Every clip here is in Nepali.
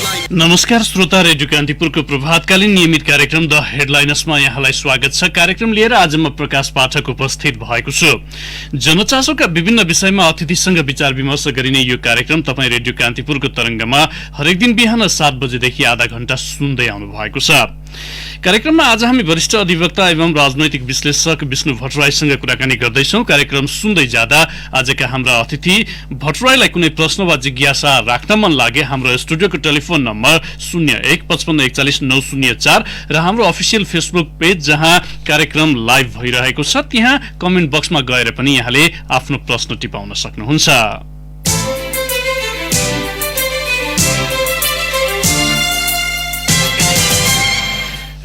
नमस्कार श्रोता, रेडियो कान्तिपुरको प्रभातकालीन नियमित कार्यक्रम द हेडलाइन्समा यहाँलाई स्वागत छ। कार्यक्रम लिएर आज म प्रकाश पाठक उपस्थित भएको छु। जनचासोका विभिन्न विषयमा अतिथिसँग विचार विमर्श गरिने यो कार्यक्रम तपाईँ रेडियो कान्तिपुरको तरंगमा हरेक दिन बिहान 7 बजेदेखि आधा घण्टा सुन्दै आउनु भएको छ। कार्यक्रममा आज हामी वरिष्ठ अधिवक्ता एवं राजनैतिक विश्लेषक विष्णु भट्टराईसँग कुराकानी गर्दैछौं। कार्यक्रम सुन्दै जाँदा आजका हाम्रा अतिथि भट्टराईलाई कुनै प्रश्न वा जिज्ञासा राख्न मन लागे हाम्रो स्टुडियोको टेलिफोन नम्बर 0155410904 र हाम्रो अफिसियल फेसबुक पेज जहाँ कार्यक्रम लाइभ भइरहेको छ त्यहाँ कमेन्ट बक्समा गएर पनि यहाँले आफ्नो प्रश्न टिपाउन सक्नुहुन्छ।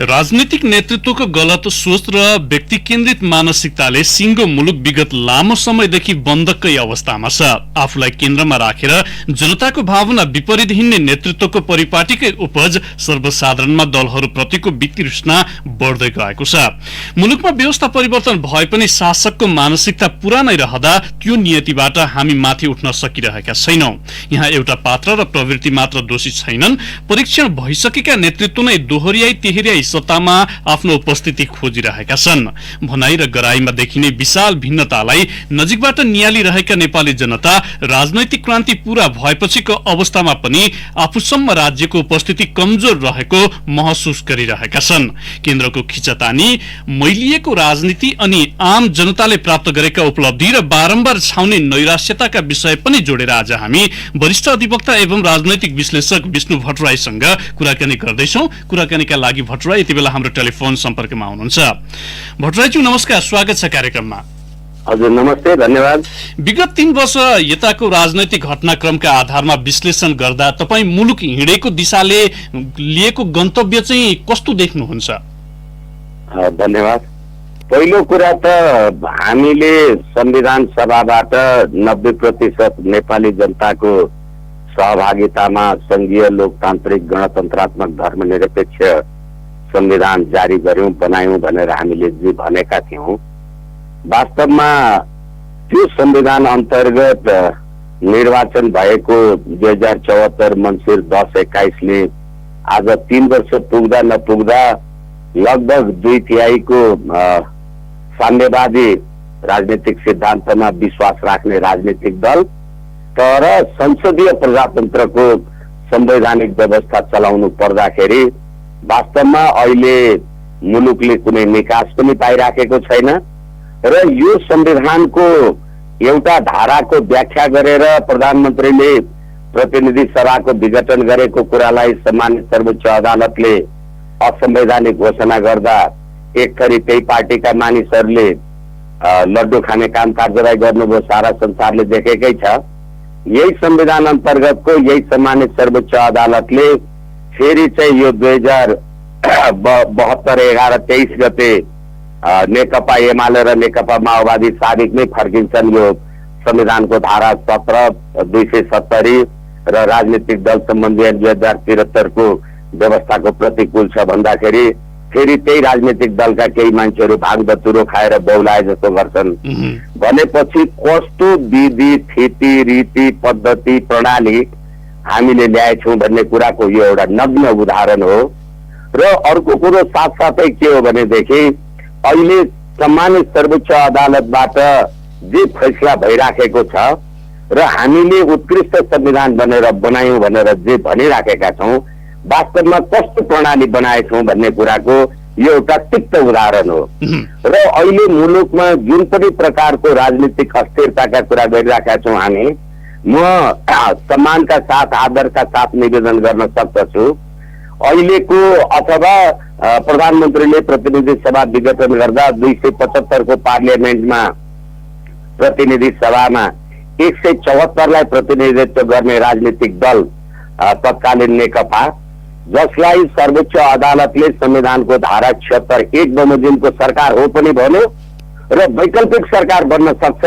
राजनीतिक नेतृत्वको गलत सोच र व्यक्ति केन्द्रित मानसिकताले सिंगो मुलुक विगत लामो समयदेखि बन्दकै अवस्थामा छ। आफूलाई केन्द्रमा राखेर जनताको भावना विपरीत हिँड्ने नेतृत्वको परिपाटीकै उपज सर्वसाधारणमा दलहरूप्रतिको वितृष्णा बढ्दै गएको छ। मुलुकमा व्यवस्था परिवर्तन भए पनि शासकको मानसिकता पुरानै रहँदा त्यो नियतिबाट हामी माथि उठ्न सकिरहेका छैनौं। यहाँ एउटा पात्र र प्रवृत्ति मात्र दोषी छैनन्, परीक्षण भइसकेका नेतृत्व नै दोहोर्याई तेहोर्याई सत्तामा आफ्नो उपस्थिति खोजिरहेका छन्। भनाई र गराईमा देखिने विशाल भिन्नतालाई नजिकबाट नियालिरहेका नेपाली जनता राजनैतिक क्रान्ति पूरा भएपछिको अवस्थामा पनि आफूसम्म राज्यको उपस्थिति कमजोर रहेको महसुस गरिरहेका छन्। केन्द्रको खिचतानी, मैलिएको राजनीति अनि आम जनताले प्राप्त गरेका उपलब्धि र बारम्बार छाउने नैराश्यताका विषय पनि जोडेर आज हामी वरिष्ठ अधिवक्ता एवं राजनैतिक विश्लेषक विष्णु भट्टराईसँग कुराकानी गर्दैछौं। कुराकानीका लागि भट्टराई यति बेला हाम्रो टेलिफोन सम्पर्कमा हुनुहुन्छ। भट्टराईज्यू नमस्कार, स्वागत छ कार्यक्रममा। हजुर नमस्ते, धन्यवाद। विगत 3 वर्ष यताको राजनैतिक घटनाक्रमका आधारमा विश्लेषण गर्दा तपाई मुलुक हिँडेको दिशाले लिएको गन्तव्य चाहिँ कस्तो देख्नुहुन्छ? धन्यवाद। पहिलो कुरा त हामीले संविधान सभाबाट 90% नेपाली जनताको सहभागितामा संघीय लोकतान्त्रिक गणतन्त्रात्मक धर्मनिरपेक्ष संविधान जारी गर्यौं, बनायौं भनेर हामीले जे भनेका थियौं, वास्तवमा त्यो संविधान अन्तर्गत निर्वाचन भएको 2074 मङ्सिर 10-21ले आज 3 वर्ष पुग्दा नपुग्दा लगभग 2/3 साम्यवादी राजनीतिक सिद्धान्तमा विश्वास राख्ने राजनीतिक दल तर संसदीय प्रजातन्त्रको संवैधानिक व्यवस्था चलाउनु पर्दाखेरि वास्तवमा अहिले मुलुकले कुनै निकास पनि पाइराखेको छैन र यो संविधानको एउटा धाराको व्याख्या गरेर प्रधानमन्त्रीले प्रतिनिधि सभाको विघटन गरेको कुरालाई सम्मानित सर्वोच्च अदालतले असंवैधानिक घोषणा गर्दा एक थरी त्यही पार्टीका मानिसहरूले लड्डु खाने काम कारबाही गर्नुभयो, सारा संसारले देखेकै छ। यही संविधान अन्तर्गतको यही सम्मानित सर्वोच्च अदालतले फेरि चाहिँ यो 2072-11-23 गते नेकपा एमाले र नेकपा माओवादी साबिकमै फर्किन्छन् यो संविधानको धारा 17, 270 र राजनीतिक दल सम्बन्धी 2073 को व्यवस्थाको प्रतिकूल छ भन्दाखेरि फेरि त्यही राजनीतिक दलका केही मान्छेहरू भागदतुरो खाएर बौलाए जस्तो गर्छन्। भनेपछि कस्तो विधि, स्थिति, रीति, पद्धति, प्रणाली हामीले ल्याएछौँ भन्ने कुराको यो एउटा नग्न उदाहरण हो। र अर्को कुरो साथसाथै के हो भनेदेखि अहिले सम्मानित सर्वोच्च अदालतबाट जे फैसला भइराखेको छ र हामीले उत्कृष्ट संविधान बनायौं भनेर जे भनिराखेका छौं, वास्तवमा कस्तो प्रणाली बनाएछौँ भन्ने कुराको यो एउटा तिक्त उदाहरण हो। र अहिले मुलुकमा जुन पनि प्रकारको राजनीतिक अस्थिरताका कुरा गरिराखेका छौँ हामी, म सम्मानका साथ, आदरका साथ निवेदन गर्न सक्दछु अहिलेको अथवा प्रधानमन्त्रीले प्रतिनिधि सभा विघटन गर्दा 275 को पार्लियामेन्टमा प्रतिनिधि सभामा 174लाई प्रतिनिधित्व गर्ने राजनीतिक दल तत्कालीन नेकपा, जसलाई सर्वोच्च अदालतले संविधानको धारा 76(1) बमोजिमको सरकार हो पनि भन्यो र वैकल्पिक सरकार बन्न सक्छ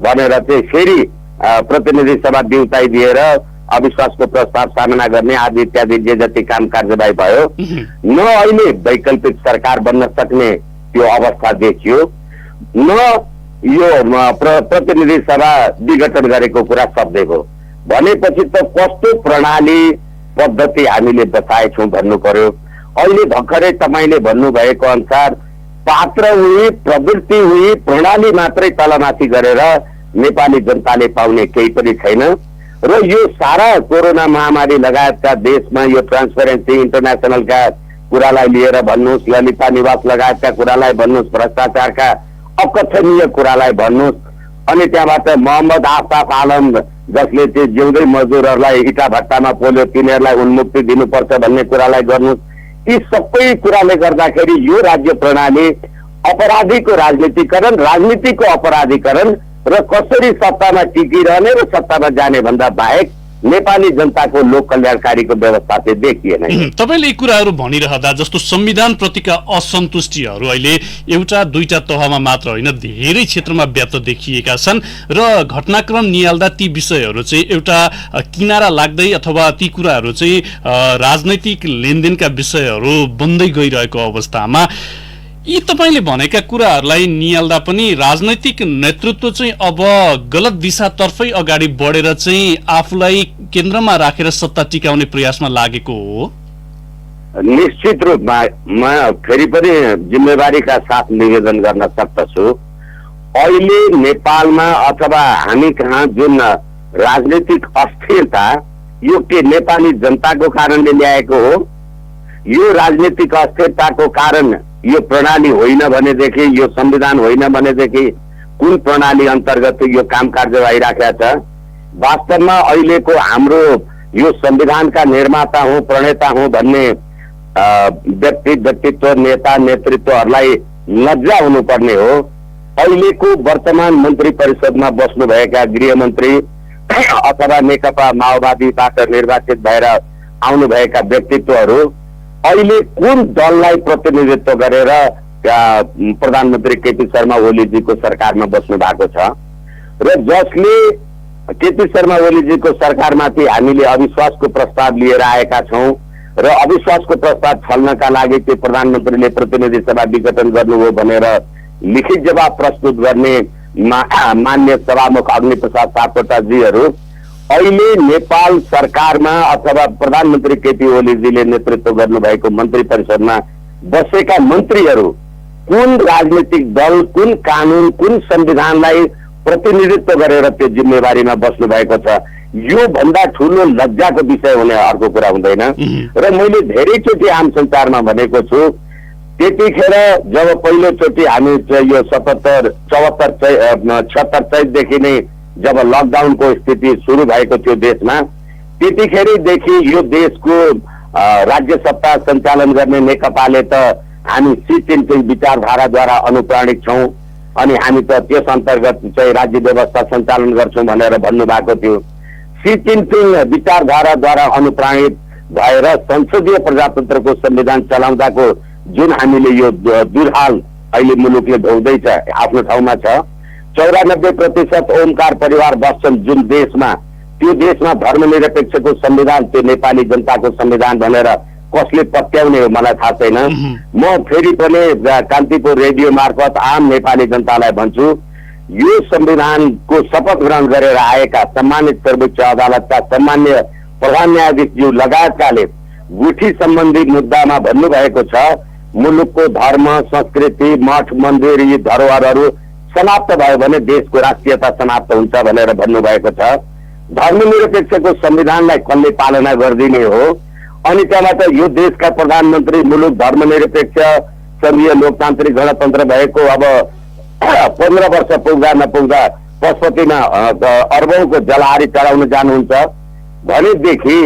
भनेर चाहिँ फेरि प्रतिनिधि सभा बिउताइ दिएर अविश्वासको प्रस्ताव सामना गर्ने आदि इत्यादि जे जति काम कार्यवाही भयो, न अहिले वैकल्पिक सरकार बन्न सक्ने त्यो अवस्था देखियो, न यो प्रतिनिधि सभा विघटन गरेको कुरा शब्देको। भनेपछि त कस्तो प्रणाली पद्धति हामीले बचाएछौँ भन्नु पर्यो। अहिले भर्खरै तपाईँले भन्नुभएको अनुसार पात्र हुई, प्रवृत्ति हुई, प्रणाली मात्रै तलमाथि गरेर नेपाली जनताले पाउने केही पनि छैन र यो सारा कोरोना महामारी लगायतका देशमा यो ट्रान्सपेरेन्सी इन्टरनेसनलका कुरालाई लिएर भन्नुहोस्, ललिता निवास लगायतका कुरालाई भन्नुहोस्, भ्रष्टाचारका अकथनीय कुरालाई भन्नुहोस्, अनि त्यहाँबाट मोहम्मद आफताब आलम जसले चाहिँ जिउँदै मजदुरहरूलाई इटा भट्टामा पोल्यो तिनीहरूलाई उन्मुक्ति दिनुपर्छ भन्ने कुरालाई गर्नुहोस्, यी सबै कुराले गर्दाखेरि यो राज्य प्रणाली अपराधीको राजनीतिकरण, राजनीतिको अपराधीकरण र कसरी सत्तामा टिकिरहने र सत्तामा जाने भन्दा बाहेक नेपाली जनताको लोक कल्याणकारीको व्यवस्था चाहिँ देखिएन। तपाईले यी कुराहरू भनिरहँदा जस्तो संविधान प्रतिका असन्तुष्टिहरू अहिले एउटा दुईटा तहमा मात्र होइन धेरै क्षेत्रमा व्याप्त देखिएका छन् र घटनाक्रम निहाल्दा ती विषयहरू चाहिँ एउटा किनारा लाग्दै अथवा ती कुराहरू चाहिँ राजनैतिक लेनदेनका विषयहरू बन्दै गइरहेको अवस्थामा यी तपाईले भनेका कुराहरूलाई निहाल्दा पनि राजनैतिक नेतृत्व चाहिँ अब गलत दिशातर्फै अगाडि बढेर चाहिँ आफूलाई केन्द्रमा राखेर सत्ता टिकाउने प्रयासमा लागेको हो। निश्चित रूपमा म फेरि पनि जिम्मेवारीका साथ निवेदन गर्न सक्दछु, अहिले नेपालमा अथवा हामी कहाँ जुन राजनीतिक अस्थिरता यो के नेपाली जनताको कारणले ल्याएको हो? यो राजनीतिक अस्थिरताको कारण यो प्रणाली होइन भनेदेखि, यो संविधान होइन भनेदेखि कुन प्रणाली अन्तर्गत यो काम कार्य भइराखेको छ? वास्तवमा अहिलेको हाम्रो यो संविधानका निर्माता हो, प्रणेता हो भन्ने व्यक्तित्व, नेता, नेतृत्वहरूलाई लज्जा हुनुपर्ने हो। अहिलेको वर्तमान मन्त्री परिषदमा बस्नुभएका गृहमन्त्री अथवा नेकपा माओवादीबाट निर्वाचित भएर आउनुभएका व्यक्तित्वहरू अहिले कुन दललाई प्रतिनिधित्व गरेर प्रधानमन्त्री केपी शर्मा ओलीजीको सरकारमा बस्नु भएको छ र जसले केपी शर्मा ओलीजीको सरकारमाथि हामीले अविश्वासको प्रस्ताव लिएर आएका छौँ र अविश्वासको प्रस्ताव छल्नका लागि त्यो प्रधानमन्त्रीले प्रतिनिधि सभा विघटन गर्नुभयो भनेर लिखित जवाब प्रस्तुत गर्ने मान्य सभामुख अग्निप्रसाद सापकोटाजीहरू अहिले नेपाल सरकारमा अथवा प्रधानमन्त्री केपी ओलीजीले नेतृत्व गर्नुभएको मन्त्री परिषदमा बसेका मन्त्रीहरू कुन राजनीतिक दल, कुन कानून, कुन संविधानलाई प्रतिनिधित्व गरेर त्यो जिम्मेवारीमा बस्नु भएको छ? यो भन्दा ठुलो लज्जाको विषय हुने अर्को कुरा हुँदैन। र मैले धेरैचोटि आम संचारमा भनेको छु, त्यतिखेर जब पहिलोचोटि हामी यो 76 चैतदेखि नै जब लकडाउनको स्थिति सुरु भएको थियो देशमा, त्यतिखेरदेखि यो देशको राज्य सत्ता सञ्चालन गर्ने नेकपाले त हामी सी जिनपिङ विचारधाराद्वारा अनुप्राणित छौँ अनि हामी त त्यस अन्तर्गत चाहिँ राज्य व्यवस्था सञ्चालन गर्छौँ भनेर भन्नुभएको थियो। सी जिनपिङ विचारधाराद्वारा अनुप्राणित भएर संसदीय प्रजातन्त्रको संविधान चलाउँदाको जुन हामीले यो दुर्हाल अहिले मुलुकले भोग्दैछ आफ्नो ठाउँमा छ। 94% ओमकार परिवार बस्छन् जुन देशमा, त्यो देशमा धर्मनिरपेक्षको संविधान, त्यो नेपाली जनताको संविधान भनेर कसले पत्याउने हो मलाई थाहा छैन। म फेरि पनि कान्तिपुर रेडियो मार्फत आम नेपाली जनतालाई भन्छु, यो संविधानको शपथ ग्रहण गरेर आएका सम्मानित सर्वोच्च अदालतका सम्मान्य प्रधान न्यायाधीशज्यू लगायतकाले गुठी सम्बन्धी मुद्दामा भन्नुभएको छ, मुलुकको धर्म, संस्कृति, मठ, मन्दिर यी धरोहरहरू समाप्त भयो भने देशको राष्ट्रियता समाप्त हुन्छ भनेर भन्नुभएको छ। धर्मनिरपेक्षको संविधानलाई कसले पालना गरिदिने हो? अनि त्यहाँबाट यो देशका प्रधानमन्त्री मुलुक धर्मनिरपेक्ष संघीय लोकतान्त्रिक गणतन्त्र भएको अब 15 वर्ष पुग्दा नपुग्दा पशुपतिमा अर्बौंको जलहारी चढाउन जानुहुन्छ भनेदेखि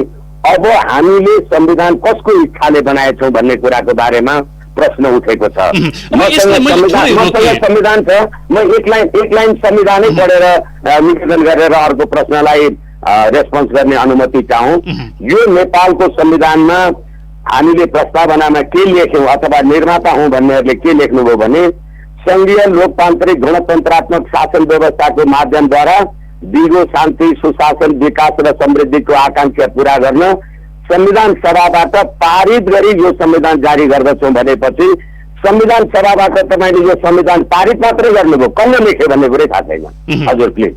अब हामीले संविधान कसको इच्छाले बनाएछौँ भन्ने कुराको बारेमा प्रश्न उठेको छ। मसँग संविधान छ, म एक लाइन संविधानै पढेर निवेदन गरेर अर्को प्रश्नलाई रेस्पोन्स गर्ने अनुमति चाहौँ। यो नेपालको संविधानमा हामीले प्रस्तावनामा के लेख्यौँ अथवा निर्माता हौँ भन्नेहरूले के लेख्नुभयो भने संघीय लोकतान्त्रिक गणतन्त्रात्मक शासन व्यवस्थाको माध्यमद्वारा दिगो शान्ति, सुशासन, विकास र समृद्धिको आकांक्षा पूरा गर्न संविधान सभाबाट पारित गरी यो संविधान जारी गर्दछौँ भनेपछि संविधान सभाबाट तपाईँले यो संविधान पारित मात्रै गर्नुभयो, कसले लेख्यो भन्ने कुरै थाहा छैन। हजुर प्लिज।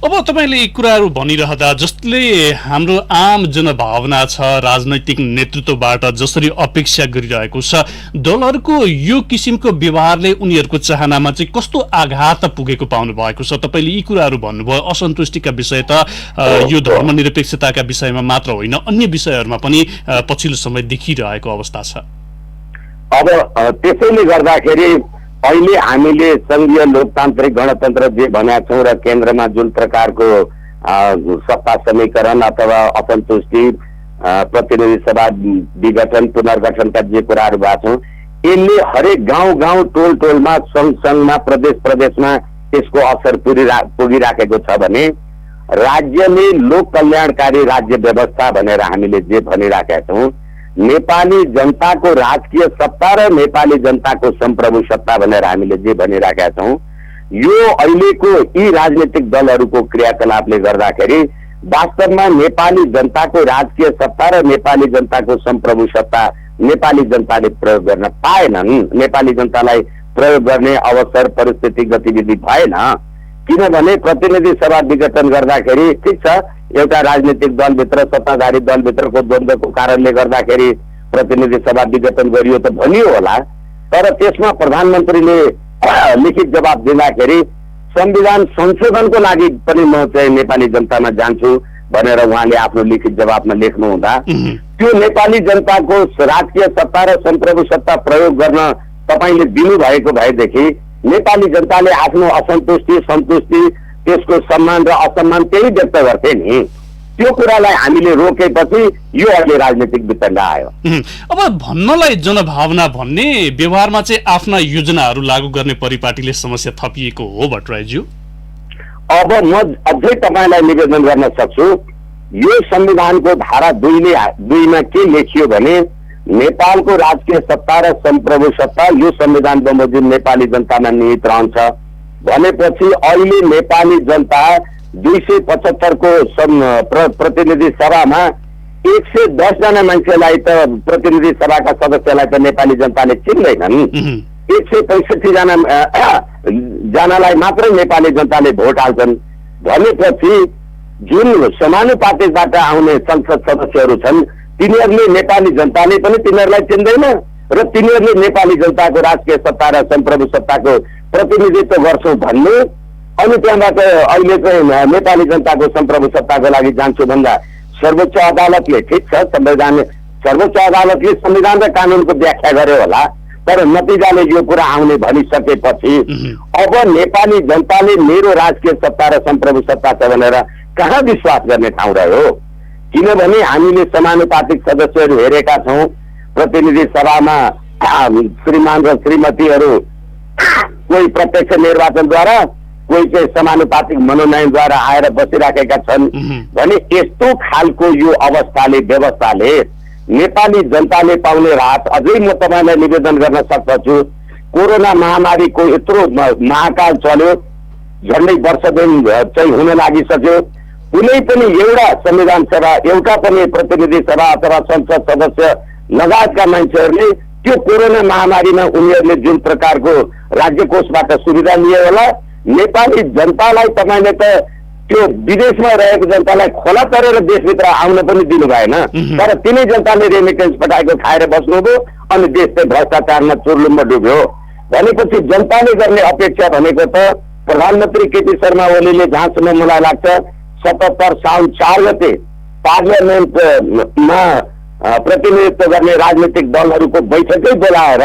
अब तपाईँले यी कुराहरू भनिरहँदा जसले हाम्रो आम जनभावना छ, राजनैतिक नेतृत्वबाट जसरी अपेक्षा गरिरहेको छ, दलहरूको यो किसिमको व्यवहारले उनीहरूको चाहनामा चाहिँ कस्तो आघात पुगेको पाउनु भएको छ? तपाईँले यी कुराहरू भन्नुभयो, असन्तुष्टिका विषय त यो धर्मनिरपेक्षताका विषयमा मात्र होइन, अन्य विषयहरूमा पनि पछिल्लो समय देखिरहेको अवस्था छ। अब त्यसैले गर्दाखेरि अहिले हामीले संघीय लोकतान्त्रिक गणतन्त्र जे भनेका छौँ र केन्द्रमा जुन प्रकारको सत्ता समीकरण अथवा असन्तुष्टि, प्रतिनिधि सभा विघटन पुनर्गठनका जे कुराहरू भएको छौँ, यसले हरेक गाउँ गाउँ टोल टोलमा सङ्घ सङ्घमा प्रदेश प्रदेशमा यसको असर पुगिराखेको छ भने राज्यले लोक कल्याणकारी राज्य व्यवस्था भनेर हामीले जे भनिराखेका छौँ, नेपाली जनताको राजकीय सत्ता र नेपाली जनताको सम्प्रभु सत्ता भनेर हामीले जे भनिराखेका छौँ, यो अहिलेको यी राजनीतिक दलहरूको क्रियाकलापले गर्दाखेरि वास्तवमा नेपाली जनताको राजकीय सत्ता र नेपाली जनताको सम्प्रभु सत्ता नेपाली जनताले प्रयोग गर्न पाएनन्। नेपाली जनतालाई प्रयोग गर्ने अवसर, परिस्थिति, गतिविधि भएन। किनभने प्रतिनिधि सभा विघटन गर्दाखेरि ठिक छ, एउटा राजनीतिक दलभित्र, सत्ताधारी दलभित्रको द्वन्द्वको कारणले गर्दाखेरि प्रतिनिधि सभा विघटन गरियो त भनियो होला, तर त्यसमा प्रधानमन्त्रीले लिखित जवाब दिँदाखेरि संविधान संशोधनको लागि पनि म चाहिँ नेपाली जनतामा जान्छु भनेर उहाँले आफ्नो लिखित जवाबमा लेख्नु हुँदा त्यो नेपाली जनताको राजकीय सत्ता र सम्प्रभु सत्ता प्रयोग गर्न तपाईँले दिनुभएको भएदेखि नेपाली जनताले आफ्नो असन्तुष्टि, सन्तुष्टि, त्यसको सम्मान र असम्मान त्यही व्यक्त गर्थे नि। त्यो कुरालाई हामीले रोकेपछि यो अहिले राजनीतिक वितण्डा आयो। अब भन्नलाई जनभावना भन्ने, व्यवहारमा चाहिँ आफ्ना योजनाहरू लागू गर्ने परिपाटीले समस्या थपिएको हो भट्टराईज्यू। अब म अझै तपाईँलाई निवेदन गर्न सक्छु, यो संविधानको धारा 2मा के लेखियो भने नेपालको राजकीय सत्ता र सम्प्रभु सत्ता यो संविधान बमोजिम नेपाली जनतामा निहित रहन्छ भनेपछि अहिले नेपाली जनता 275 को प्रतिनिधि सभामा 110 जना मान्छेलाई त प्रतिनिधि सभाका सदस्यलाई त नेपाली जनताले चिन्दैनन्। 165 जनालाई मात्रै नेपाली जनताले भोट हाल्छन् भनेपछि जुन समानुपातिकबाट आउने संसद सदस्यहरू छन् तिनीहरूले नेपाली जनताले पनि तिनीहरूलाई चिन्दैन र तिनीहरूले नेपाली जनताको राजकीय सत्ता र सम्प्रभु सत्ताको प्रतिनिधित्व गर्छौँ भन्ने, अनि त्यहाँबाट अहिले चाहिँ नेपाली जनताको सम्प्रभु सत्ताको लागि जान्छु भन्दा सर्वोच्च अदालतले, ठिक छ, सर्वोच्च अदालतले संविधान र कानूनको व्याख्या गर्यो होला, तर नतिजाले यो कुरा आउने भनिसकेपछि अब नेपाली जनताले मेरो राजकीय सत्ता र सम्प्रभु सत्ता छ भनेर कहाँ विश्वास गर्ने ठाउँ रह्यो? किनभने हामीले समानुपातिक सदस्यहरू हेरेका छौँ, प्रतिनिधि सभामा श्रीमान र श्रीमतीहरू कोही प्रत्यक्ष निर्वाचनद्वारा, कोही चाहिँ समानुपातिक मनोनयनद्वारा आएर बसिराखेका छन् भने यस्तो खालको यो अवस्थाले, व्यवस्थाले नेपाली जनताले पाउने राहत, अझै म तपाईँलाई निवेदन गर्न सक्दछु, कोरोना महामारीको यत्रो महाकाल चल्यो, झन्डै वर्ष दिन चाहिँ हुन लागिसक्यो, कुनै पनि एउटा संविधान सभा, एउटा पनि प्रतिनिधि सभा अथवा संसद सदस्य लगायतका मान्छेहरूले त्यो कोरोना महामारीमा उनीहरूले जुन प्रकारको राज्य कोषबाट सुविधा लिए होला, नेपाली जनतालाई तपाईँले त त्यो विदेशमा रहेको जनतालाई खोला तरेर देशभित्र आउन पनि दिनु भएन, तर तिनै जनताले रेमिटेन्स पठाएको खाएर बस्नुभयो अनि देश चाहिँ भ्रष्टाचारमा चुर्लुममा डुब्यो भनेपछि जनताले गर्ने अपेक्षा भनेको त प्रधानमन्त्री केपी शर्मा ओलीले जहाँसम्म मलाई लाग्छ 77 साउन 4 गते पार्लियामेन्टमा प्रतिनिधित्व गर्ने राजनीतिक दलहरूको बैठकै बोलाएर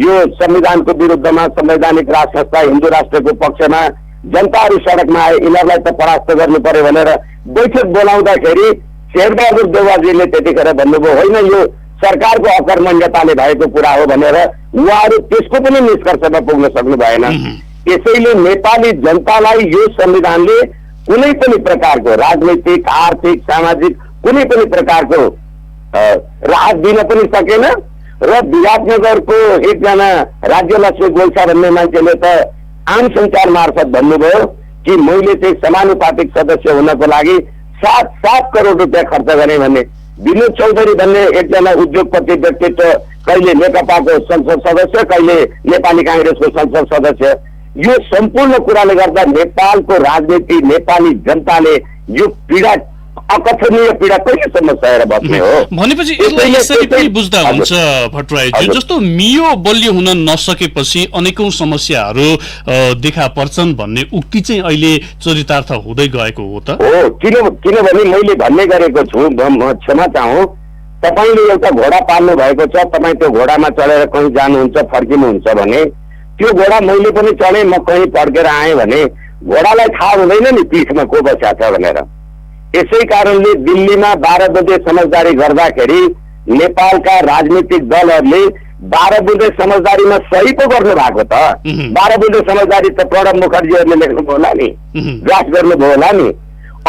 यो संविधानको विरुद्धमा संवैधानिक राष्ट्र संस्था हिन्दू राष्ट्रको पक्षमा जनताहरू सडकमा आए, यिनीहरूलाई त परास्त गर्नु पर्यो भनेर बैठक बोलाउँदाखेरि शेरबहादुर देउवाजीले त्यतिखेर भन्नुभयो होइन यो सरकारको अकर्मण्यताले भएको कुरा हो भनेर उहाँहरू त्यसको पनि निष्कर्षमा पुग्न सक्नु भएन। यसैले नेपाली जनतालाई यो संविधानले कुनै पनि प्रकारको राजनैतिक, आर्थिक, सामाजिक कुनै पनि प्रकारको राहत दिन पनि सकेन र विराटनगरको एकजना राज्यलक्ष्मी गोल्छा भन्ने मान्छेले त आम सञ्चार मार्फत भन्नुभयो कि मैले चाहिँ समानुपातिक सदस्य हुनको लागि 7 करोड रुपियाँ खर्च गरेँ भन्ने। विनोद चौधरी भन्ने एकजना उद्योगपति व्यक्तित्व कहिले नेकपाको संसद सदस्य, कहिले नेपाली कांग्रेसको संसद सदस्य। यो सम्पूर्ण कुराले गर्दा नेपालको राजनीति, नेपाली जनताले यो पीडा, अकथनीय पीडा कहिलेसम्म सहेर बस्ने हो? भनेपछि यसलाई यसरी पनि बुझ्दा हुन्छ भट्टराईज्यू, जस्तो मियो बलियो हुन नसकेपछि अनेकौं समस्याहरू देखा पर्छन् भन्ने उक्ति चाहिँ अहिले चरितार्थ हुँदै गएको हो त हो। किनभने मैले भन्ने गरेको छु, क्षमा चाहूँ, तपाईले एउटा घोडा पाल्नु भएको छ, तपाईँ त्यो घोडामा चढेर कहीँ जानुहुन्छ, फर्किनुहुन्छ भने त्यो घोडा मैले पनि चढेँ, म कहीँ फर्केर आएँ भने घोडालाई थाहा हुँदैन नि पिठमा को बस्या छ भनेर। यसै कारणले दिल्लीमा 12 बुँदे समझदारी गर्दाखेरि नेपालका राजनीतिक दलहरूले 12 बुँदे समझदारीमा सही पो गर्नु भएको त। 12 बुँदे समझदारी त प्रणब मुखर्जीहरूले लेख्नुभयो होला नि, ड्राफ्ट गर्नुभयो होला नि।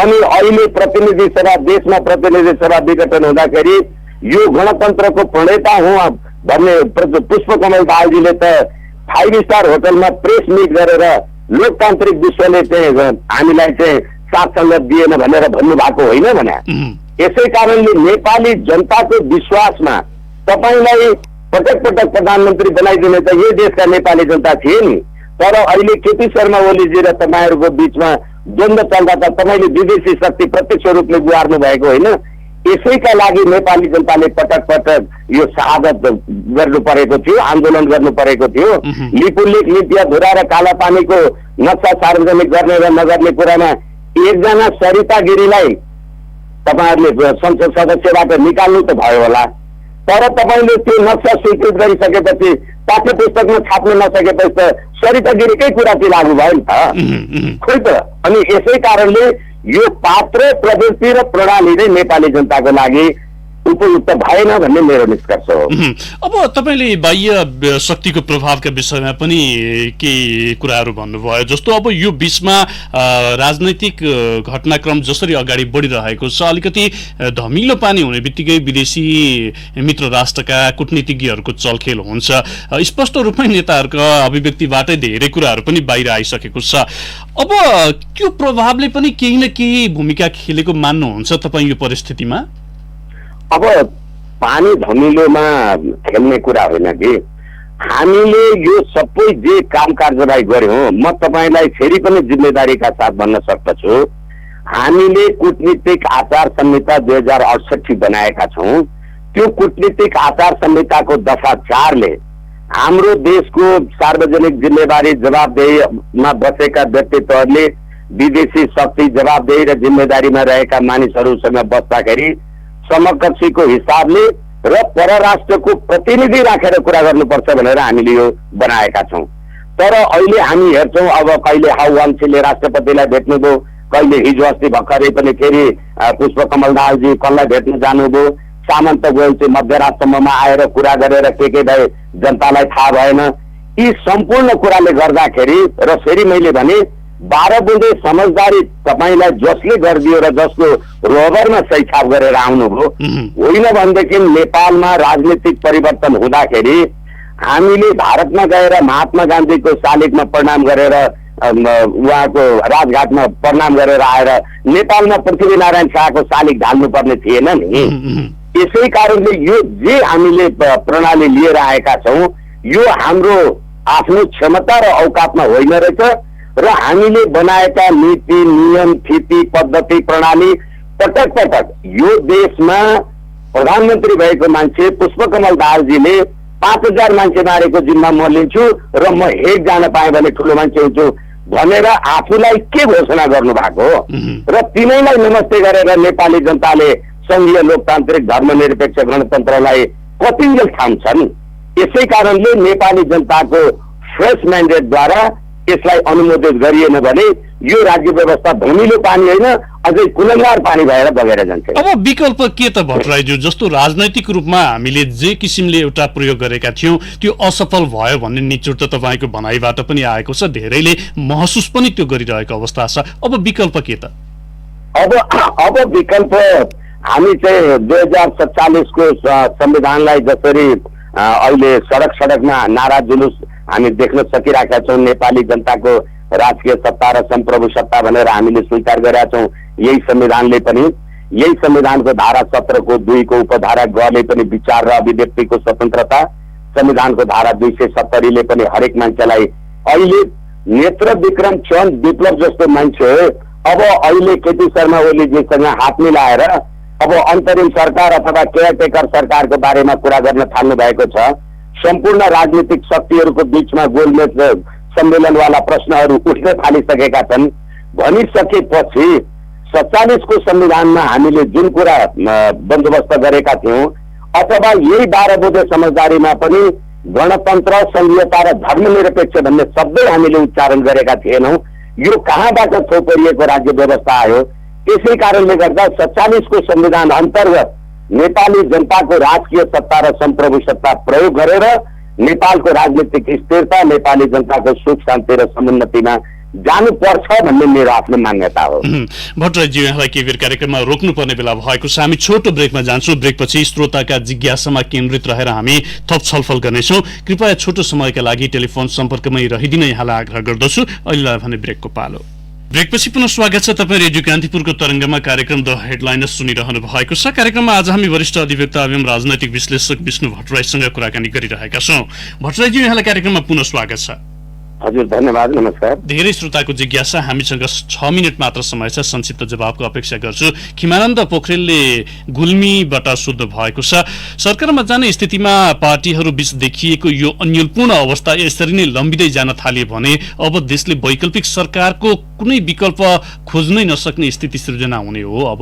अनि अहिले प्रतिनिधि सभा, देशमा प्रतिनिधि सभा विघटन हुँदाखेरि यो गणतन्त्रको प्रणेता हुँ भन्ने पुष्पकमल दाहालजीले त 5 स्टार होटलमा प्रेस मिट गरेर लोकतान्त्रिक विश्वले चाहिँ हामीलाई चाहिँ साथ संगत दिएन भनेर भन्नुभएको होइन भने। यसै कारणले नेपाली जनताको विश्वासमा तपाईलाई पटक पटक प्रधानमन्त्री बनाइदिने त यही देशका नेपाली जनता थिए नि। तर अहिले केपी शर्मा ओलीजी र तपाईँहरूको बीचमा द्वन्द्व चल्दा त तपाईँले विदेशी शक्ति प्रत्यक्ष रूपले गुहार्नु भएको होइन। यसैका लागि नेपाली जनताले पटक पटक यो शहादत गर्नु परेको थियो, आन्दोलन गर्नु परेको थियो। लिपुलेख, लिपिया धुरा र कालापानीको नक्सा सार्वजनिक गर्ने र नगर्ने कुरामा एकजना सरिता गिरीलाई तपाईहरुले संसद सदस्यबाट निकाल्नु त भयो होला, तर तपाईले त्यो नक्सा स्वीकृत गरिसकेपछि पाठ्य पुस्तकमा छाप्न नसकेपछि त सरिता गिरीकै कुरा चाहिँ लागू भयो नि त, खोइ त। अनि यसै कारणले यो पात्र, प्रवृत्ति र प्रणाली नै नेपाली जनताको लागि उपयुक्त भएन भन्ने मेरो निष्कर्ष हो। अब तपाईले बाह्य शक्तिको प्रभावका विषयमा पनि केही कुराहरू भन्नुभयो, जस्तो अब यो बीचमा राजनैतिक घटनाक्रम जसरी अगाडि बढिरहेको छ, अलिकति धमिलो पानी हुने बित्तिकै विदेशी मित्र राष्ट्रका कूटनीतिज्ञहरूको चलखेल हुन्छ। स्पष्ट रूपमै नेताहरूका अभिव्यक्तिबाटै धेरै कुराहरू पनि बाहिर आइसकेको छ। अब त्यो प्रभावले पनि केही न केही भूमिका खेलेको मान्नुहुन्छ तपाईँ यो परिस्थितिमा? अब पानी धमिलोमा खेल्ने कुरा होइन कि हामीले यो सबै जे काम कारबाही गर्यौं, म तपाईलाई फेरि पनि जिम्मेदारीका साथ भन्न सक्दछु, हामीले कूटनीतिक आचार संहिता 2068 बनाएका छौं। त्यो कूटनीतिक आचार संहिताको दफा 4 ले हाम्रो देशको सार्वजनिक जिम्मेवारी, जवाबदेहीमा बसेका व्यक्तित्वहरूले विदेशी शक्ति, जवाबदेही र जिम्मेदारीमा रहेका मानिसहरूसँग बस्दाखेरि समकक्षीको हिसाबले र परराष्ट्रको प्रतिनिधि राखेर कुरा गर्नुपर्छ भनेर हामीले यो बनाएका छौं। तर अहिले हामी हेर्छौं, अब कहिले हाउ वाङछीले राष्ट्रपतिलाई भेट्नुभयो, कहिले हिजो अस्ति भर्खरै पनि फेरि पुष्पकमल दाहालजी कसलाई भेट्न जानुभयो, सामन्त गोयल चाहिँ मध्यरातसम्ममा आएर कुरा गरेर के भए जनतालाई थाहा भएन। यी सम्पूर्ण कुराले गर्दाखेरि र फेरि मैले भने 12 बुँदे समझदारी तपाईलाई जसले गरिदियो र जसको रोबरमा सही छाप गरेर आउनुभयो, होइन भनेदेखि नेपालमा राजनीतिक परिवर्तन हुँदाखेरि हामीले भारतमा गएर महात्मा गान्धीको शालिगमा प्रणाम गरेर, उहाँको राजघाटमा प्रणाम गरेर आएर नेपालमा पृथ्वीनारायण शाहको शालिग ढाल्नुपर्ने थिएन नि। यसै कारणले यो जे हामीले प्रणाली लिएर आएका छौं, यो हाम्रो आफ्नो क्षमता र औकातमा होइन रहेछ र हामीले बनाएका नीति, नियम, थिति, पद्धति, प्रणाली पटक पटक यो देशमा प्रधानमन्त्री भएको मान्छे पुष्पकमल दाहालजीले 5000 मान्छे मारेको जिम्मा म लिन्छु र म हेड जान पाएँ भने ठुलो मान्छे हुन्छु भनेर आफूलाई के घोषणा गर्नु भएको हो। र तिनैलाई नमस्ते गरेर नेपाली जनताले संघीय लोकतान्त्रिक धर्मनिरपेक्ष गणतन्त्रलाई कतिन्जेल थाम्छन्। यसै कारणले नेपाली जनताको फ्रेश म्यान्डेटद्वारा यसलाई अनुमोदित गरिएन भने यो राज्य व्यवस्था धमिलो पानी होइन, अझै कुलङ्गार पानी भएर बगेर जान्छ। अब विकल्प के त भट्टराईज्यू? जस्तो राजनैतिक रूपमा हामीले जे किसिमले एउटा प्रयोग गरेका थियौं त्यो असफल भयो भन्ने निचोड त तपाईको भनाइबाट पनि आएको छ, धेरैले महसुस पनि त्यो गरिरहेको अवस्था छ। अब विकल्प के त? अब विकल्प हामी चाहिँ 2047 को संविधानलाई जसरी अहिले सडक सडकमा नारा जुलुस हामी देख्न सकिरहेका छौं, नेपाली जनताको राजकीय सत्ता र सम्प्रभु सत्ता भनेर हामीले स्वीकार गरेका छौं, यही संविधानले पनि यही संविधानको धारा 17 को 2 को उपधारा गले पनि विचार र अभिव्यक्तिको स्वतन्त्रता, संविधानको धारा 270 ले पनि हरेक मान्छेलाई अहिले नेत्र विक्रम चन्द विप्लव जस्तो मान्छे अब अहिले केपी शर्मा ओलीजीसँग हात मिलाएर अब अन्तरिम सरकार अथवा केयरटेकर सरकारको बारेमा कुरा गर्न थाल्नु भएको छ। सम्पूर्ण राजनीतिक शक्तिहरूको बीचमा गोलमेज सम्मेलनवाला प्रश्नहरू उठ्न थालिसकेका छन्। भनिसकेपछि 47 को संविधानमा हामीले जुन कुरा बन्दोबस्त गरेका थियौं अथवा यही 12 बुँदे समझदारीमा पनि गणतन्त्र, संघीयता र धर्मनिरपेक्ष भन्ने शब्दै हामीले उच्चारण गरेका थिएनौं। यो कहाँबाट थोपरिएको राज्य व्यवस्था आयो? त्यसै कारणले गर्दा 47 को संविधान अन्तर्गत नेपाली जनताको राजकीय सत्ता र सम्प्रभु सत्ता प्रयोग गरेर नेपालको राजनीतिक स्थिरता, नेपाली जनताको सुख शान्ति र समुन्नतिमा जानुपर्छ भन्ने मेरो आफ्नो मान्यता हो। भट्टराईजी, यहाँलाई केही बेर कार्यक्रममा रोक्नुपर्ने बेला भएको छ। हामी छोटो ब्रेकमा जान्छौँ। ब्रेकपछि श्रोताका जिज्ञासामा केन्द्रित रहेर हामी थप छलफल गर्नेछौँ। कृपया छोटो समयका लागि टेलिफोन सम्पर्कमै रहिदिन यहाँलाई आग्रह गर्दछु। अहिलेलाई भने ब्रेकको पालो। ब्रेकपछि पुनः स्वागत छ। तपाईँ रेडियो कान्तिपुरको तरंगमा कार्यक्रम द हेडलाइनर्स सुनिरहनु भएको छ। कार्यक्रममा आज हामी वरिष्ठ अधिवक्ता एवं राजनैतिक विश्लेषक विष्णु भट्टराईसँग कुराकानी गरिरहेका छौँ। भट्टराईजी, यहाँलाई कार्यक्रममा पुनः स्वागत छ। हजुर, धन्यवाद, नमस्कार। धेरै श्रोताको जिज्ञासा, हामीसँग 6 मिनट मात्र समय छ, संक्षिप्त जवाबको अपेक्षा गर्छु। खिमानन्द पोखरेलले गुल्मीबाट सोध्नु भएको छ, सरकारमा जाने स्थितिमा पार्टीहरू बीच देखिएको यो अन्यलपूर्ण अवस्था यसरी नै लम्बिँदै जान थाल्यो भने अब देशले वैकल्पिक सरकारको कुनै विकल्प खोज्नै नसक्ने स्थिति सृजना हुने हो अब?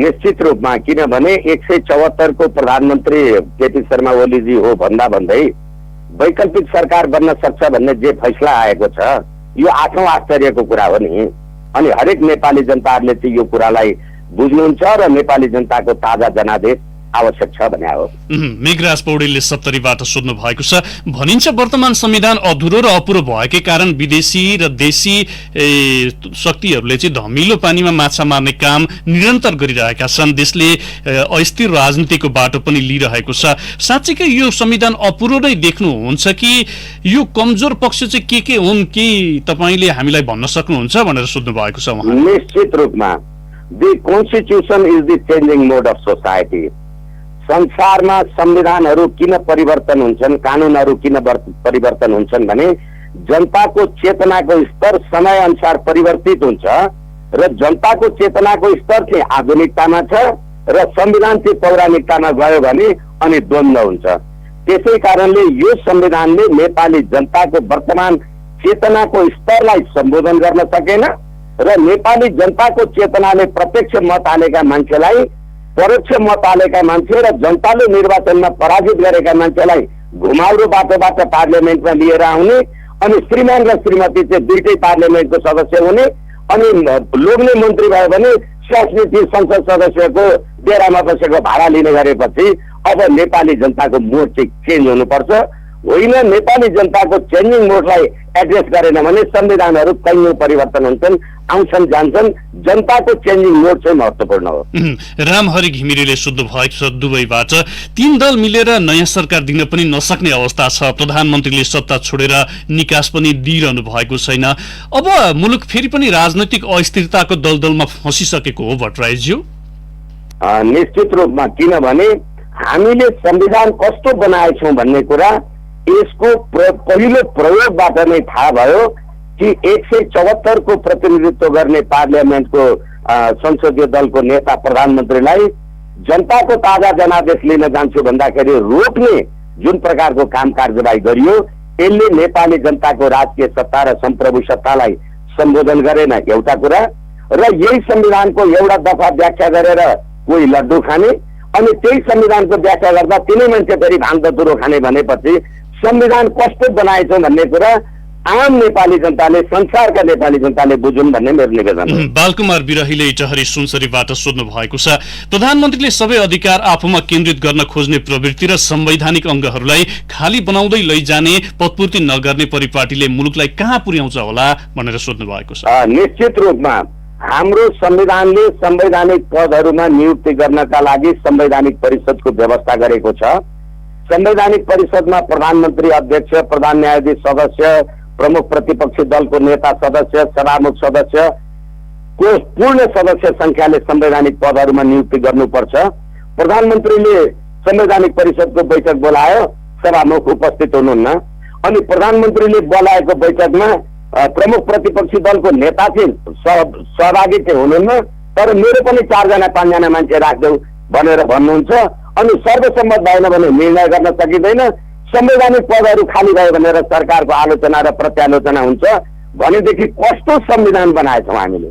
निश्चित रूपमा, किनभने 174 को प्रधानमन्त्री केपी शर्मा ओलीजी हो भन्दा भन्दै वैकल्पिक सरकार बन्न सक्छ भन्ने जे फैसला आएको छ यो आठौं आश्चर्यको कुरा हो नि। अनि हरेक नेपाली जनताहरूले चाहिँ यो कुरालाई बुझ्नुहुन्छ र नेपाली जनताको ताजा जनादेश आवश्यक छ भने हो। मेघराज पौडेलले सप्तरीबाट सोध्नु भएको छ, भनिन्छ वर्तमान संविधान अधुरो र अपुरो भएकै कारण विदेशी र देशी शक्तिहरूले चाहिँ धमिलो पानीमा माछा मार्ने काम निरन्तर गरिरहेका छन्। देशले अस्थिर राजनीतिको बाटो पनि लिइरहेको छ। साँच्चीकै यो संविधान अपुरो नै देख्नुहुन्छ कि यो कमजोर पक्ष चाहिँ के हुन् कि तपाईले हामीलाई भन्न सक्नुहुन्छ भनेर सोध्नु भएको छ उहाँ। निश्चित रूपमा the constitution is the changing mode of society. संसारमा संविधानहरू किन परिवर्तन हुन्छन्, कानूनहरू किन परिवर्तन हुन्छन् भने जनताको चेतनाको स्तर समय अनुसार परिवर्तित हुन्छ र जनताको चेतनाको स्तर चाहिँ आधुनिकतामा छ र संविधान चाहिँ पौराणिकतामा गयो भने अनि द्वन्द्व हुन्छ। त्यसै कारणले यो संविधानले नेपाली जनताको वर्तमान चेतनाको स्तरलाई सम्बोधन गर्न सकेन र नेपाली जनताको चेतनाले प्रत्यक्ष मत हालेका मान्छेलाई, परोक्ष मत हालेका मान्छे र जनताले निर्वाचनमा पराजित गरेका मान्छेलाई घुमाउरो बाटोबाट पार्लियामेन्टमा लिएर आउने अनि श्रीमान र श्रीमती चाहिँ दुईटै पार्लियामेन्टको सदस्य हुने अनि लोग्ने मन्त्री भयो भने संस्कृति संसद सदस्यको डेरामा बसेको भाडा लिने गरेपछि अब नेपाली जनताको मोड चाहिँ चेन्ज हुनुपर्छ। होइन, नेपाली जनताको चेन्जिङ मोडलाई एड्रेस गरेन भने संविधानहरू कैयौं परिवर्तन हुन्छन्, आउँछन् जान्छन्। जनताको चेन्जिङ मोड चाहिँ महत्त्वपूर्ण हो। रामहरि घिमिरेले सोध्नु भएको छ दुबईबाट, 3 दल मिलेर नयाँ सरकार दिन पनि नसक्ने अवस्था छ। प्रधानमन्त्रीले सत्ता छोडेर निकास पनि दिइरहनु भएको छैन। अब मुलुक फेरि पनि राजनैतिक अस्थिरताको दलदलमा फँसिसकेको हो भट्टराईज्यू? निश्चित रूपमा, किनभने हामीले संविधान कस्तो बनाएछौँ भन्ने कुरा यसको पहिलो प्रयोगबाट नै थाहा भयो कि 174 को प्रतिनिधित्व गर्ने पार्लियामेन्टको संसदीय दलको नेता प्रधानमन्त्रीलाई जनताको ताजा जनादेश लिन जान्छु भन्दाखेरि रोक्ने जुन प्रकारको काम कारबाही गरियो यसले नेपाली जनताको राजकीय सत्ता र सम्प्रभु सत्तालाई सम्बोधन गरेन एउटा कुरा, र यही संविधानको एउटा दफा व्याख्या गरेर कोही लड्डु खाने अनि त्यही संविधानको व्याख्या गर्दा तिनै मान्छे फेरि भाङ धतुरो खाने भनेपछि संविधान कस्तो बनाएछौँ भन्ने कुरा आम नेपाली जनताले, संसारका नेपाली जनताले बुझुन् भन्ने मेरो निवेदन हो। बालकुमार बिरहीले इटहरी सुनसरीबाट सोध्नु भएको छ, प्रधानमन्त्रीले सबै अधिकार आफूमा केन्द्रित गर्न खोज्ने प्रवृत्ति र संवैधानिक अङ्गहरूलाई खाली बनाउँदै लैजाने, पदपूर्ति नगर्ने परिपाटीले मुलुकलाई कहाँ पुर्याउँछ होला भनेर सोध्नु भएको छ। निश्चित रूपमा हाम्रो संविधानले संवैधानिक पदहरूमा नियुक्ति गर्नका लागि संवैधानिक परिषदको व्यवस्था गरेको छ। संवैधानिक परिषदमा प्रधानमन्त्री अध्यक्ष, प्रधान न्यायाधीश सदस्य, प्रमुख प्रतिपक्षी दलको नेता सदस्य, सभामुख सदस्य को पूर्ण सदस्य संख्याले संवैधानिक पदहरूमा नियुक्ति गर्नुपर्छ। प्रधानमन्त्रीले संवैधानिक परिषदको बैठक बोलायो, सभामुख उपस्थित हुनुहुन्न, अनि प्रधानमन्त्रीले बोलाएको बैठकमा प्रमुख प्रतिपक्षी दलको नेता चाहिँ सहभागी चाहिँ हुनुहुन्न, तर मेरो पनि 4 जना 5 जना मान्छे राख्दै भनेर भन्नुहुन्छ। अनि सर्वसम्मत भएन भने निर्णय गर्न सकिँदैन। संवैधानिक पदहरू खाली भयो भनेर सरकारको आलोचना र प्रत्यालोचना हुन्छ भनेदेखि कस्तो संविधान बनाएछौँ हामीले।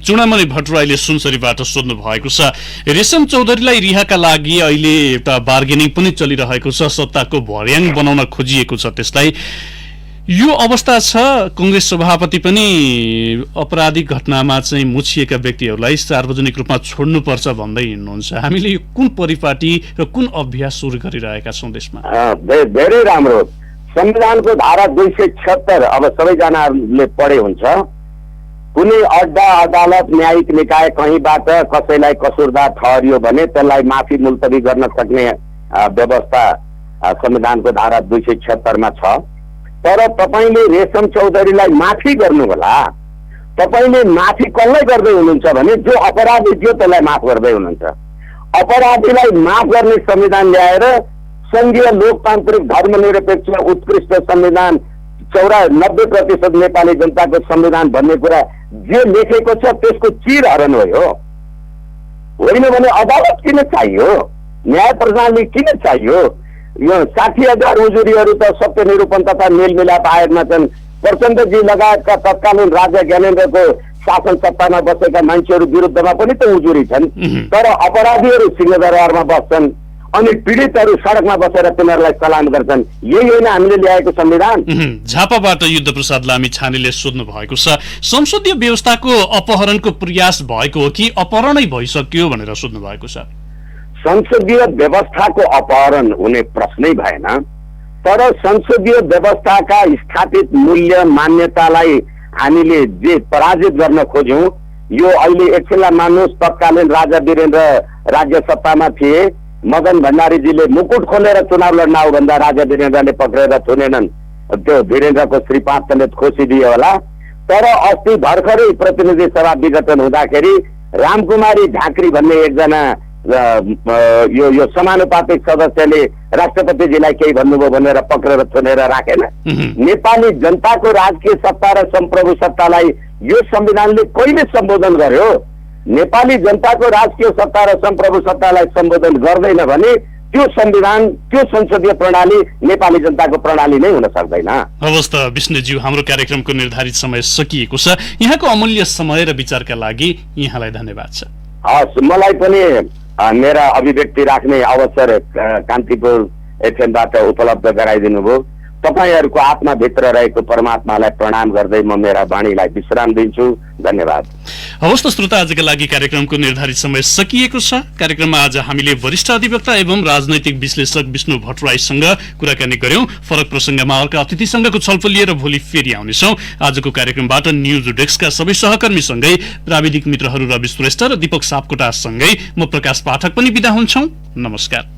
चुडामणि भट्टराईले सुनसरीबाट सोध्नु भएको छ। रेशम चौधरीलाई रिहाका लागि अहिले एउटा बार्गेनिङ पनि चलिरहेको छ, सत्ताको भर्याङ बनाउन खोजिएको छ। त्यसलाई यो अवस्था छ, कांग्रेस सभापति पनि अपराधिक घटनामा चाहिँ मुछिएका व्यक्तिहरूलाई सार्वजनिक रूपमा छोड्नुपर्छ भन्दै हिँड्नुहुन्छ। हामीले यो कुन परिपाटी र कुन अभ्यास सुरु गरिरहेका छौँ देशमा? धेरै राम्रो। संविधानको धारा 276 अब सबैजनाले पढे हुन्छ। कुनै अड्डा अदालत न्यायिक निकाय कहीँबाट कसैलाई कसुरदार ठहरियो भने त्यसलाई माफी मुल्तवी गर्न सक्ने व्यवस्था संविधानको धारा 276 मा छ। तर तपाईले रेशम चौधरीलाई माफी गर्नु होला। तपाईले माफी कसलाई गर्दै हुनुहुन्छ भने जो अपराधी थियो त्यसलाई माफ गर्दै हुनुहुन्छ। अपराधीलाई माफ गर्ने संविधान ल्याएर संघीय लोकतान्त्रिक धर्मनिरपेक्ष उत्कृष्ट संविधान 94% नेपाली जनताको संविधान भन्ने कुरा जे लेखेको छ त्यसको चिरहरण हो। होइन भने अदालत किन चाहियो? न्याय प्रणाली किन चाहियो? यो 60,000 उजुरीहरू त सत्य निरूपण तथा मेलमिलाप आयोगमा छन्। प्रचण्डजी लगायतका तत्कालीन राजा ज्ञानेन्द्रको शासन सत्तामा बसेका मान्छेहरू विरुद्धमा पनि त उजुरी छन्। तर अपराधीहरू सिंहदरबारमा बस्छन् अनि पीडितहरू सडकमा बसेर तिनीहरूलाई सलाम गर्छन्। यही होइन हामीले ल्याएको संविधान। झापाबाट युद्ध प्रसाद लामी छानेले सोध्नु भएको छ, संसदीय व्यवस्थाको अपहरणको प्रयास भएको हो कि अपहरणै भइसक्यो भनेर सोध्नु भएको छ। संसदीय व्यवस्थाको अपहरण हुने प्रश्नै भएन, तर संसदीय व्यवस्थाका स्थापित मूल्य मान्यतालाई हामीले जे पराजित गर्न खोज्यौं, यो अहिले एकछिनलाई मान्नुहोस् तत्कालीन राजा वीरेन्द्र राज्य सत्तामा थिए। मदन भण्डारीजीले मुकुट खोलेर चुनाव लड्न आऊ भन्दा राजा वीरेन्द्रले पक्रेर थुनेनन्। त्यो वीरेन्द्रको श्रीपाद समेत खोसिदियो होला। तर अस्ति भर्खरै प्रतिनिधि सभा विघटन हुँदाखेरि रामकुमारी झाँक्री भन्ने एकजना यो समानुपातिक सदस्यले राष्ट्रपतिजीलाई केही भन्नुभयो भनेर पक्रेर थुनेर राखेन। नेपाली जनताको राजकीय सत्ता र सम्प्रभु सत्तालाई यो संविधानले कहिले सम्बोधन गर्यो? नेपाली जनताको राजकीय सत्ता र सम्प्रभु सत्तालाई सम्बोधन गर्दैन भने त्यो संविधान, त्यो संसदीय प्रणाली नेपाली जनताको प्रणाली नै हुन सक्दैन। हवस् त विष्णुज्यू, हाम्रो कार्यक्रमको निर्धारित समय सकिएको छ। यहाँको अमूल्य समय र विचारका लागि यहाँलाई धन्यवाद छ। हस्, मलाई पनि मेरा अभिव्यक्ति राख्ने अवसर कान्तिपुर एफएमबाट उपलब्ध गराइदिनु भयो। तपाईहरूको आत्माभित्र रहेको परमात्मालाई प्रणाम गर्दै म मेरा वाणीलाई विश्राम दिन्छु। धन्यवाद। हवस् त श्रोता, आजका लागि कार्यक्रमको निर्धारित समय सकिएको छ। कार्यक्रममा आज हामीले वरिष्ठ अधिवक्ता एवं राजनैतिक विश्लेषक विष्णु भट्टराईसँग कुराकानी गर्यौं। फरक प्रसंगमा अर्का अतिथिसँगको छलफल लिएर भोलि फेरि आउनेछौं। आजको कार्यक्रमबाट न्यूज डेस्कका सबै सहकर्मीसँगै प्राविधिक मित्रहरू रवि श्रेष्ठ र दीपक सापकोटासँगै म प्रकाश पाठक पनि बिदा हुन्छौं। नमस्कार।